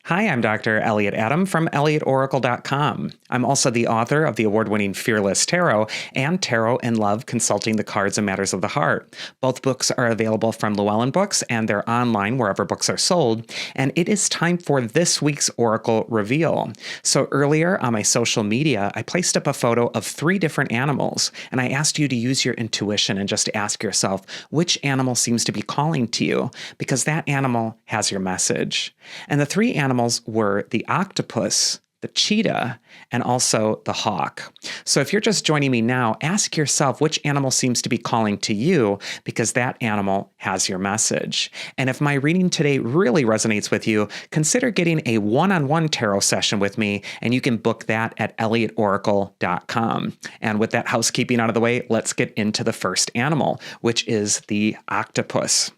Hi, I'm Dr. Elliot Adam from ElliotOracle.com. I'm also the author of the award-winning Fearless Tarot and Tarot in Love, Consulting the Cards and Matters of the Heart. Both books are available from Llewellyn Books, and they're online wherever books are sold. And it is time for this week's Oracle Reveal. So earlier on my social media, I placed up a photo of 3 different animals, and I asked you to use your intuition and just ask yourself which animal seems to be calling to you, because that animal has your message. And the 3 animals were the octopus, the cheetah, and also the hawk. So if you're just joining me now, ask yourself which animal seems to be calling to you, because that animal has your message. And if my reading today really resonates with you, consider getting a one-on-one tarot session with me, and you can book that at ElliotOracle.com. And with that housekeeping out of the way, let's get into the first animal, which is the octopus.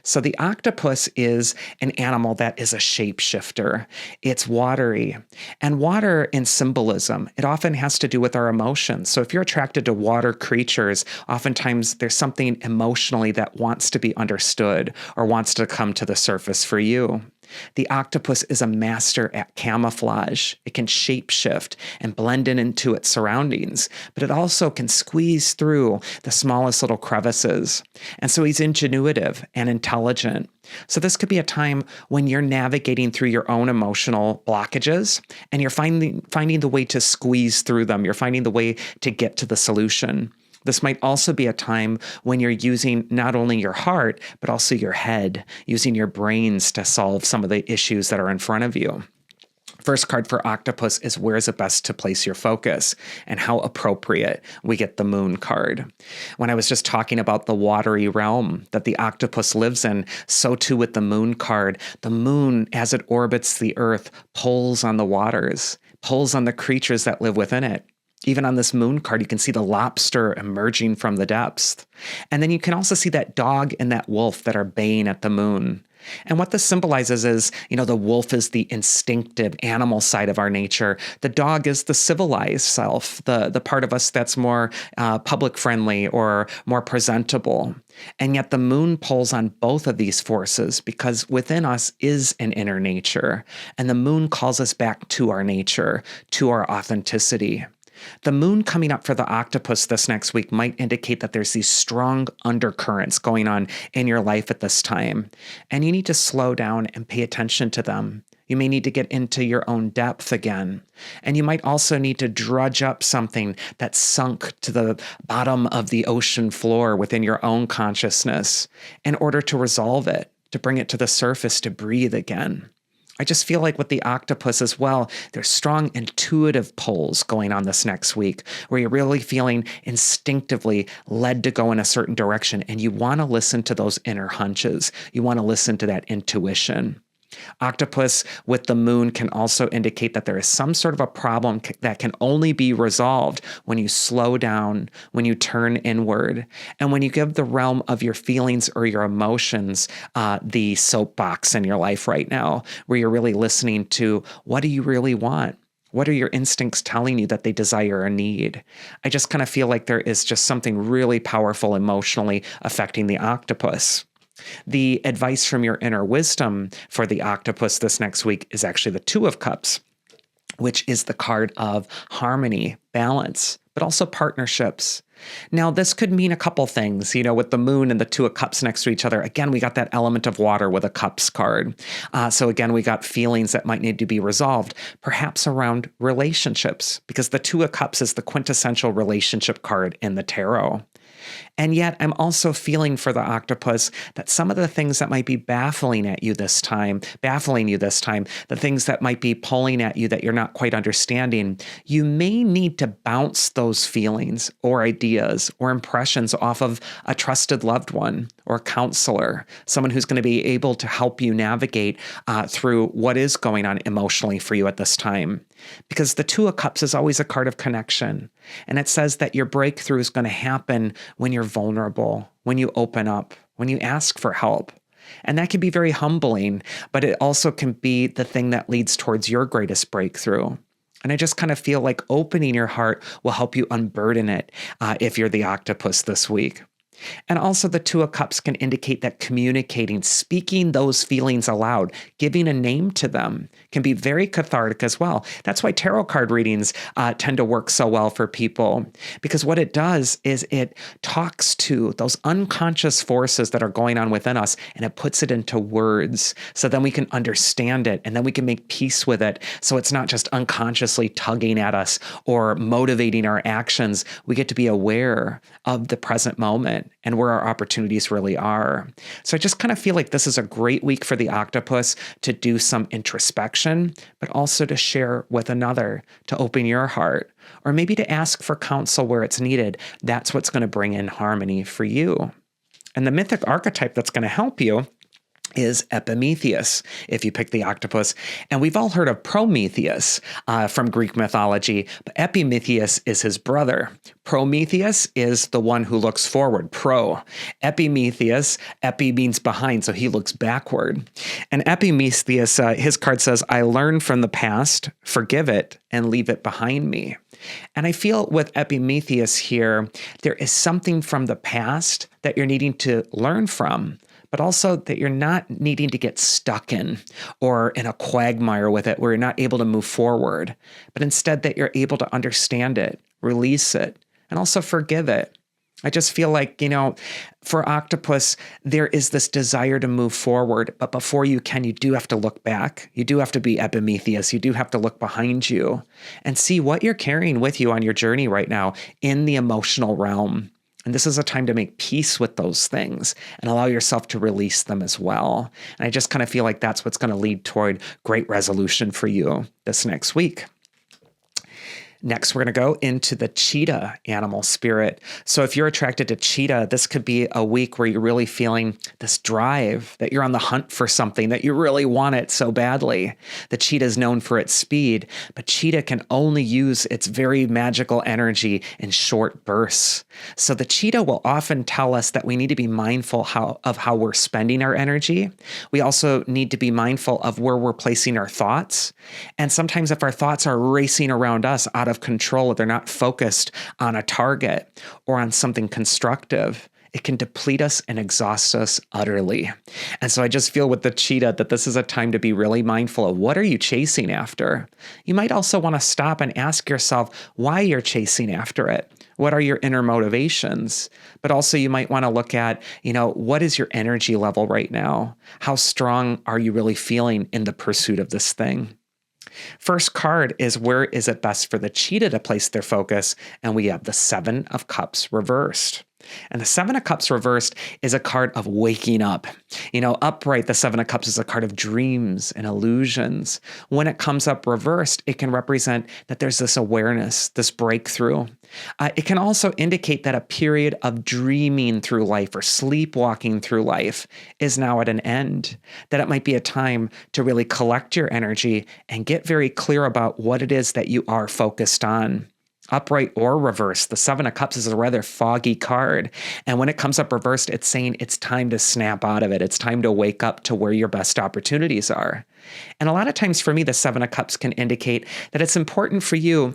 So the octopus is an animal that is a shapeshifter. It's watery. And water in symbolism, it often has to do with our emotions. So if you're attracted to water creatures, oftentimes there's something emotionally that wants to be understood or wants to come to the surface for you. The octopus is a master at camouflage. It can shapeshift and blend into its surroundings, but it also can squeeze through the smallest little crevices. And so he's ingenuitive and intelligent. So this could be a time when you're navigating through your own emotional blockages, and you're finding the way to squeeze through them. You're finding the way to get to the solution. This might also be a time when you're using not only your heart, but also your head, using your brains to solve some of the issues that are in front of you. First card for octopus is where is it best to place your focus, and how appropriate. We get the moon card. When I was just talking about the watery realm that the octopus lives in, so too with the moon card. The moon, as it orbits the earth, pulls on the waters, pulls on the creatures that live within it. Even on this moon card, you can see the lobster emerging from the depths. And then you can also see that dog and that wolf that are baying at the moon. And what this symbolizes is, the wolf is the instinctive animal side of our nature. The dog is the civilized self, the part of us that's more public friendly or more presentable. And yet the moon pulls on both of these forces, because within us is an inner nature. And the moon calls us back to our nature, to our authenticity. The moon coming up for the octopus this next week might indicate that there's these strong undercurrents going on in your life at this time, and you need to slow down and pay attention to them. You may need to get into your own depth again, and you might also need to drudge up something that's sunk to the bottom of the ocean floor within your own consciousness in order to resolve it, to bring it to the surface, to breathe again. I just feel like with the octopus as well, there's strong intuitive pulls going on this next week, where you're really feeling instinctively led to go in a certain direction, and you want to listen to those inner hunches. You want to listen to that intuition. Octopus with the moon can also indicate that there is some sort of a problem that can only be resolved when you slow down, when you turn inward, and when you give the realm of your feelings or your emotions the soapbox in your life right now, where you're really listening to what do you really want? What are your instincts telling you that they desire or need? I just kind of feel like there is just something really powerful emotionally affecting the octopus. The advice from your inner wisdom for the octopus this next week is actually the 2 of Cups, which is the card of harmony, balance, but also partnerships. Now, this could mean a couple things, with the moon and the 2 of Cups next to each other. Again, we got that element of water with a Cups card. So again, we got feelings that might need to be resolved, perhaps around relationships, because the 2 of Cups is the quintessential relationship card in the tarot. And yet I'm also feeling for the octopus that some of the things that might be baffling you this time, the things that might be pulling at you that you're not quite understanding, you may need to bounce those feelings or ideas or impressions off of a trusted loved one or a counselor, someone who's going to be able to help you navigate through what is going on emotionally for you at this time. Because the 2 of Cups is always a card of connection. And it says that your breakthrough is going to happen when you're vulnerable, when you open up, when you ask for help. And that can be very humbling, but it also can be the thing that leads towards your greatest breakthrough. And I just kind of feel like opening your heart will help you unburden it if you're the octopus this week. And also the Two of Cups can indicate that communicating, speaking those feelings aloud, giving a name to them can be very cathartic as well. That's why tarot card readings tend to work so well for people, because what it does is it talks to those unconscious forces that are going on within us, and it puts it into words. So then we can understand it, and then we can make peace with it. So it's not just unconsciously tugging at us or motivating our actions. We get to be aware of the present moment and where our opportunities really are. So I just kind of feel like this is a great week for the octopus to do some introspection, but also to share with another, to open your heart, or maybe to ask for counsel where it's needed. That's what's going to bring in harmony for you. And the mythic archetype that's going to help you is Epimetheus, if you pick the octopus. And we've all heard of Prometheus from Greek mythology, but Epimetheus is his brother. Prometheus is the one who looks forward, pro. Epimetheus, epi means behind, so he looks backward. And Epimetheus, his card says, I learn from the past, forgive it, and leave it behind me. And I feel with Epimetheus here, there is something from the past that you're needing to learn from, but also that you're not needing to get stuck in or in a quagmire with it where you're not able to move forward, but instead that you're able to understand it, release it, and also forgive it. I just feel like, for octopus, there is this desire to move forward, but before you can, you do have to look back. You do have to be Epimetheus. You do have to look behind you and see what you're carrying with you on your journey right now in the emotional realm. And this is a time to make peace with those things and allow yourself to release them as well. And I just kind of feel like that's what's going to lead toward great resolution for you this next week. Next, we're going to go into the cheetah animal spirit. So if you're attracted to cheetah, this could be a week where you're really feeling this drive, that you're on the hunt for something, that you really want it so badly. The cheetah is known for its speed, but cheetah can only use its very magical energy in short bursts. So the cheetah will often tell us that we need to be mindful of how we're spending our energy. We also need to be mindful of where we're placing our thoughts. And sometimes if our thoughts are racing around us out of control, they're not focused on a target or on something constructive, it can deplete us and exhaust us utterly. And so I just feel with the cheetah that this is a time to be really mindful of what are you chasing after? You might also want to stop and ask yourself why you're chasing after it. What are your inner motivations? But also you might want to look at, what is your energy level right now? How strong are you really feeling in the pursuit of this thing? First card is where is it best for the cheetah to place their focus? And we have the Seven of Cups reversed. And the Seven of Cups reversed is a card of waking up. Upright, the Seven of Cups is a card of dreams and illusions. When it comes up reversed, it can represent that there's this awareness, this breakthrough. It can also indicate that a period of dreaming through life or sleepwalking through life is now at an end, that it might be a time to really collect your energy and get very clear about what it is that you are focused on. Upright or reversed, the Seven of Cups is a rather foggy card. And when it comes up reversed, it's saying it's time to snap out of it. It's time to wake up to where your best opportunities are. And a lot of times for me, the Seven of Cups can indicate that it's important for you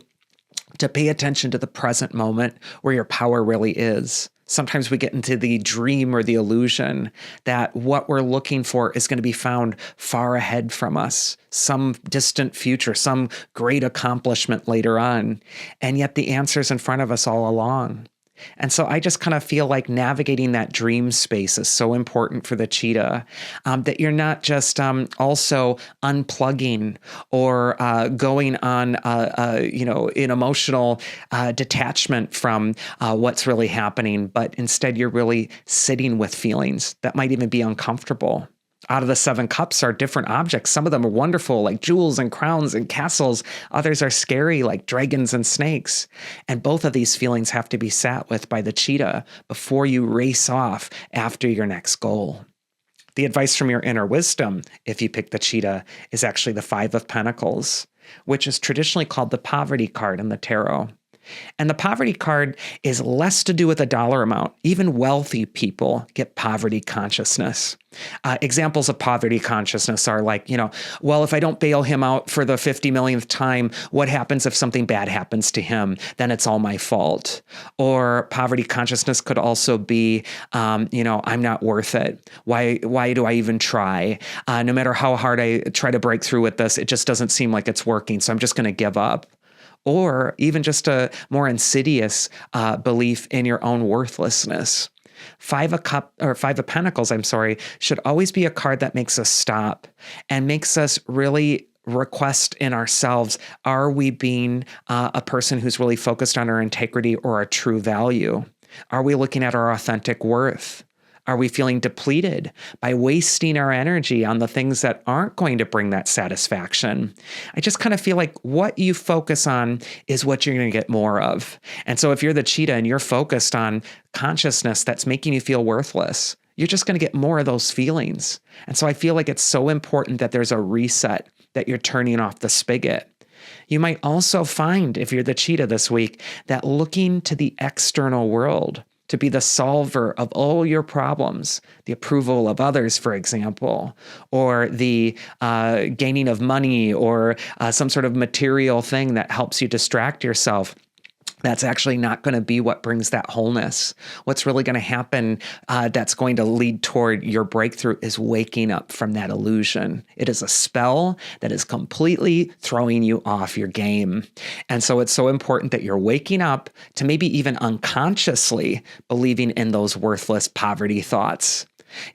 to pay attention to the present moment where your power really is. Sometimes we get into the dream or the illusion that what we're looking for is going to be found far ahead from us, some distant future, some great accomplishment later on. And yet the answer is in front of us all along. And so I just kind of feel like navigating that dream space is so important for the cheetah, that you're not just also unplugging or going on, an emotional detachment from what's really happening, but instead you're really sitting with feelings that might even be uncomfortable. Out of the Seven Cups are different objects. Some of them are wonderful, like jewels and crowns and castles. Others are scary, like dragons and snakes. And both of these feelings have to be sat with by the cheetah before you race off after your next goal. The advice from your inner wisdom, if you pick the cheetah, is actually the Five of Pentacles, which is traditionally called the poverty card in the tarot. And the poverty card is less to do with a dollar amount. Even wealthy people get poverty consciousness. Examples of poverty consciousness are like, well, if I don't bail him out for the 50 millionth time, what happens if something bad happens to him? Then it's all my fault. Or poverty consciousness could also be, I'm not worth it. Why do I even try? No matter how hard I try to break through with this, it just doesn't seem like it's working. So I'm just going to give up. Or even just a more insidious belief in your own worthlessness. Five of Pentacles, should always be a card that makes us stop and makes us really request in ourselves, are we being a person who's really focused on our integrity or our true value? Are we looking at our authentic worth? Are we feeling depleted by wasting our energy on the things that aren't going to bring that satisfaction? I just kind of feel like what you focus on is what you're going to get more of. And so if you're the cheetah and you're focused on consciousness that's making you feel worthless, you're just going to get more of those feelings. And so I feel like it's so important that there's a reset, that you're turning off the spigot. You might also find, if you're the cheetah this week, that looking to the external world to be the solver of all your problems, the approval of others, for example, or the gaining of money or some sort of material thing that helps you distract yourself, that's actually not going to be what brings that wholeness. What's really going to happen that's going to lead toward your breakthrough is waking up from that illusion. It is a spell that is completely throwing you off your game. And so it's so important that you're waking up to maybe even unconsciously believing in those worthless poverty thoughts.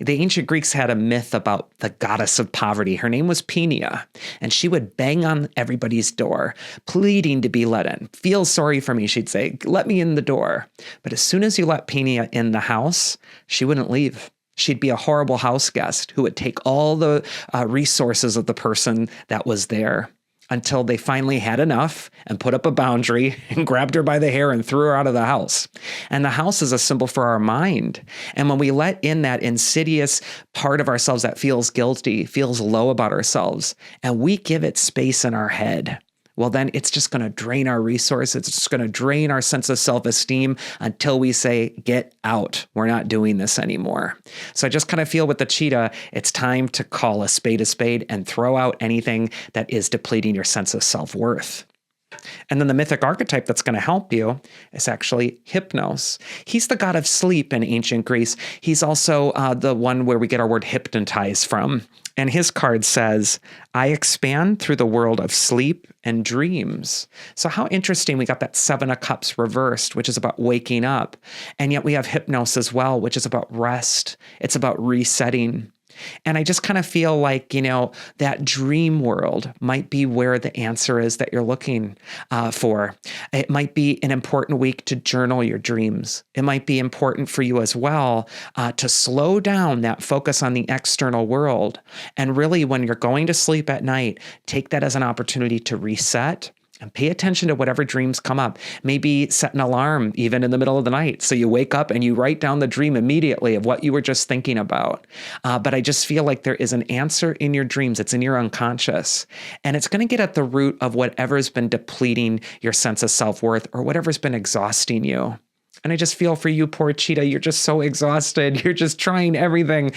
The ancient Greeks had a myth about the goddess of poverty. Her name was Penelope, and she would bang on everybody's door, pleading to be let in. Feel sorry for me, she'd say, let me in the door. But as soon as you let Penelope in the house, she wouldn't leave. She'd be a horrible house guest who would take all the resources of the person that was there, until they finally had enough and put up a boundary and grabbed her by the hair and threw her out of the house. And the house is a symbol for our mind. And when we let in that insidious part of ourselves that feels guilty, feels low about ourselves, and we give it space in our head, well, then it's just going to drain our resources. It's just going to drain our sense of self-esteem until we say, get out. We're not doing this anymore. So I just kind of feel with the cheetah, it's time to call a spade and throw out anything that is depleting your sense of self-worth. And then the mythic archetype that's going to help you is actually Hypnos. He's the god of sleep in ancient Greece. He's also the one where we get our word hypnotize from. And his card says, I expand through the world of sleep and dreams. So how interesting, we got that 7 of Cups reversed, which is about waking up. And yet we have Hypnos as well, which is about rest. It's about resetting. And I just kind of feel like, that dream world might be where the answer is that you're looking for. It might be an important week to journal your dreams. It might be important for you as well to slow down that focus on the external world. And really, when you're going to sleep at night, take that as an opportunity to reset and pay attention to whatever dreams come up. Maybe set an alarm even in the middle of the night. So you wake up and you write down the dream immediately of what you were just thinking about. But I just feel like there is an answer in your dreams. It's in your unconscious. And it's going to get at the root of whatever's been depleting your sense of self-worth or whatever's been exhausting you. And I just feel for you, poor cheetah, you're just so exhausted. You're just trying everything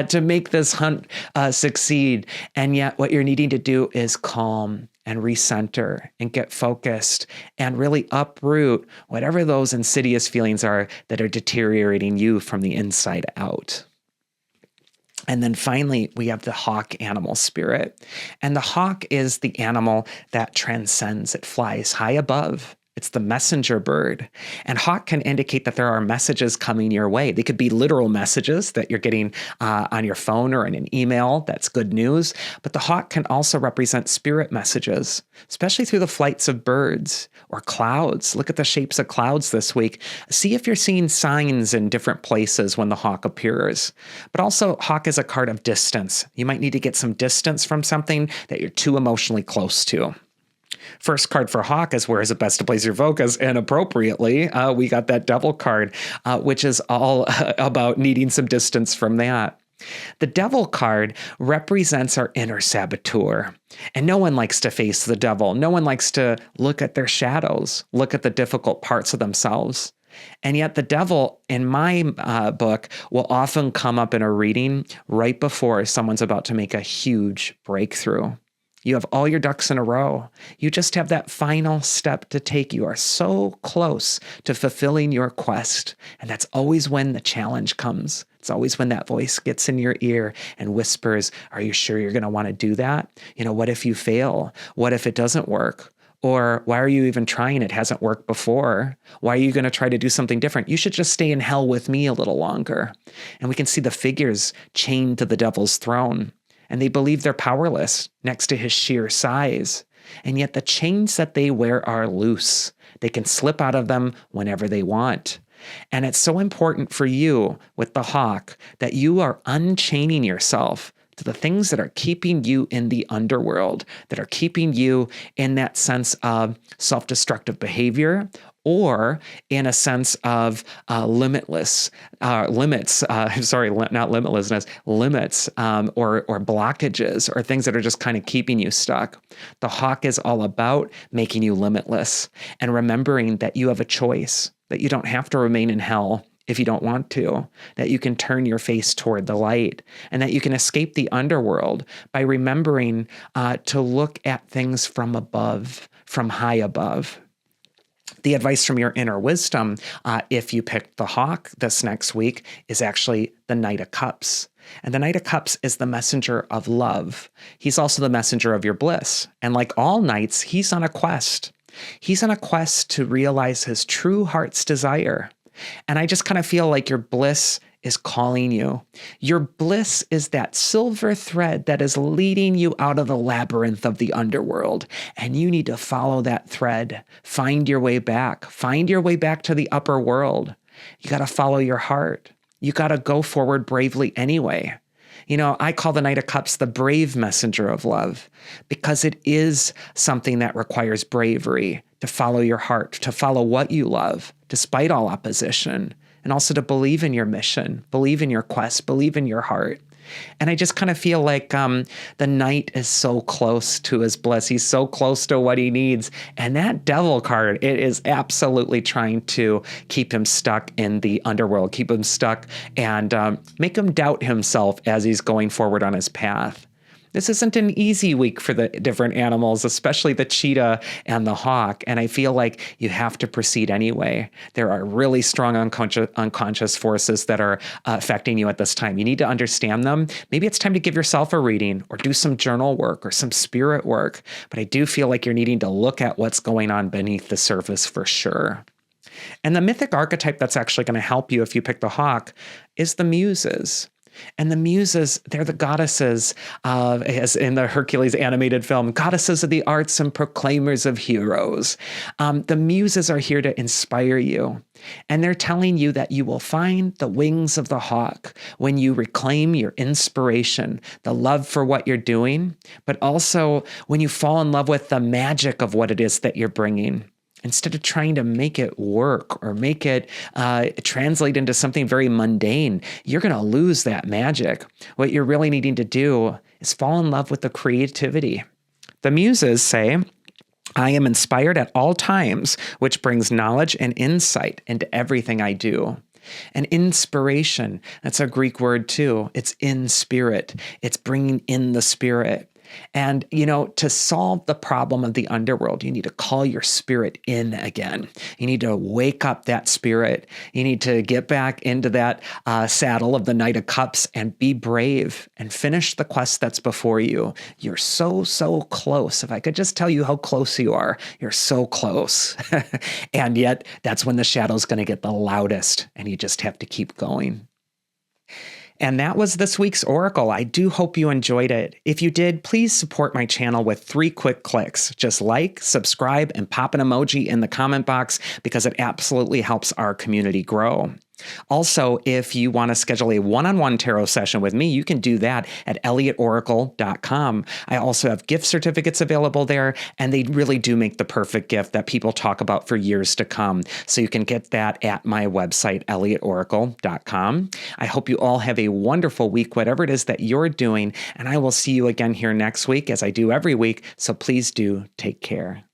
to make this hunt succeed. And yet what you're needing to do is calm and recenter and get focused and really uproot whatever those insidious feelings are that are deteriorating you from the inside out. And then finally, we have the hawk animal spirit. And the hawk is the animal that transcends. It flies high above. It's the messenger bird. And hawk can indicate that there are messages coming your way. They could be literal messages that you're getting on your phone or in an email. That's good news. But the hawk can also represent spirit messages, especially through the flights of birds or clouds. Look at the shapes of clouds this week. See if you're seeing signs in different places when the hawk appears. But also, hawk is a card of distance. You might need to get some distance from something that you're too emotionally close to. First card for hawk is where is it best to place your focus? And appropriately, we got that devil card, which is all about needing some distance from that. The devil card represents our inner saboteur. And no one likes to face the devil. No one likes to look at their shadows, look at the difficult parts of themselves. And yet the devil, in my book, will often come up in a reading right before someone's about to make a huge breakthrough. You have all your ducks in a row. You just have that final step to take. You are so close to fulfilling your quest. And that's always when the challenge comes. It's always when that voice gets in your ear and whispers, are you sure you're going to want to do that? What if you fail? What if it doesn't work? Or why are you even trying? It hasn't worked before. Why are you going to try to do something different? You should just stay in hell with me a little longer. And we can see the figures chained to the devil's throne. And they believe they're powerless next to his sheer size. And yet the chains that they wear are loose. They can slip out of them whenever they want. And it's so important for you with the hawk that you are unchaining yourself to the things that are keeping you in the underworld, that are keeping you in that sense of self-destructive behavior, or in a sense of not limitlessness, or blockages, or things that are just kind of keeping you stuck. The hawk is all about making you limitless and remembering that you have a choice, that you don't have to remain in hell if you don't want to, that you can turn your face toward the light, and that you can escape the underworld by remembering to look at things from above, from high above. The advice from your inner wisdom, if you picked the hawk this next week, is actually the Knight of Cups. And the Knight of Cups is the messenger of love. He's also the messenger of your bliss. And like all knights, he's on a quest. He's on a quest to realize his true heart's desire. And I just kind of feel like your bliss is calling you. Your bliss is that silver thread that is leading you out of the labyrinth of the underworld. And you need to follow that thread. Find your way back. Find your way back to the upper world. You got to follow your heart. You got to go forward bravely anyway. I call the Knight of Cups the brave messenger of love, because it is something that requires bravery to follow your heart, to follow what you love, despite all opposition, and also to believe in your mission, believe in your quest, believe in your heart. And I just kind of feel like the knight is so close to his bliss. He's so close to what he needs. And that devil card, it is absolutely trying to keep him stuck in the underworld, keep him stuck and make him doubt himself as he's going forward on his path. This isn't an easy week for the different animals, especially the cheetah and the hawk. And I feel like you have to proceed anyway. There are really strong unconscious forces that are affecting you at this time. You need to understand them. Maybe it's time to give yourself a reading or do some journal work or some spirit work. But I do feel like you're needing to look at what's going on beneath the surface for sure. And the mythic archetype that's actually going to help you if you pick the hawk is the muses. And the muses, they're the goddesses, as in the Hercules animated film, goddesses of the arts and proclaimers of heroes. The muses are here to inspire you. And they're telling you that you will find the wings of the hawk when you reclaim your inspiration, the love for what you're doing, but also when you fall in love with the magic of what it is that you're bringing. Instead of trying to make it work or make it translate into something very mundane, you're going to lose that magic. What you're really needing to do is fall in love with the creativity. The muses say, I am inspired at all times, which brings knowledge and insight into everything I do. And inspiration, that's a Greek word too. It's in spirit. It's bringing in the spirit. And, to solve the problem of the underworld, you need to call your spirit in again. You need to wake up that spirit. You need to get back into that saddle of the Knight of Cups and be brave and finish the quest that's before you. You're so, so close. If I could just tell you how close you are, you're so close. And yet that's when the shadow's going to get the loudest, and you just have to keep going. And that was this week's Oracle. I do hope you enjoyed it. If you did, please support my channel with 3 quick clicks. Just like, subscribe, and pop an emoji in the comment box because it absolutely helps our community grow. Also, if you want to schedule a one-on-one tarot session with me, you can do that at elliotoracle.com. I also have gift certificates available there, and they really do make the perfect gift that people talk about for years to come. So you can get that at my website, elliotoracle.com. I hope you all have a wonderful week, whatever it is that you're doing, and I will see you again here next week as I do every week. So please do take care.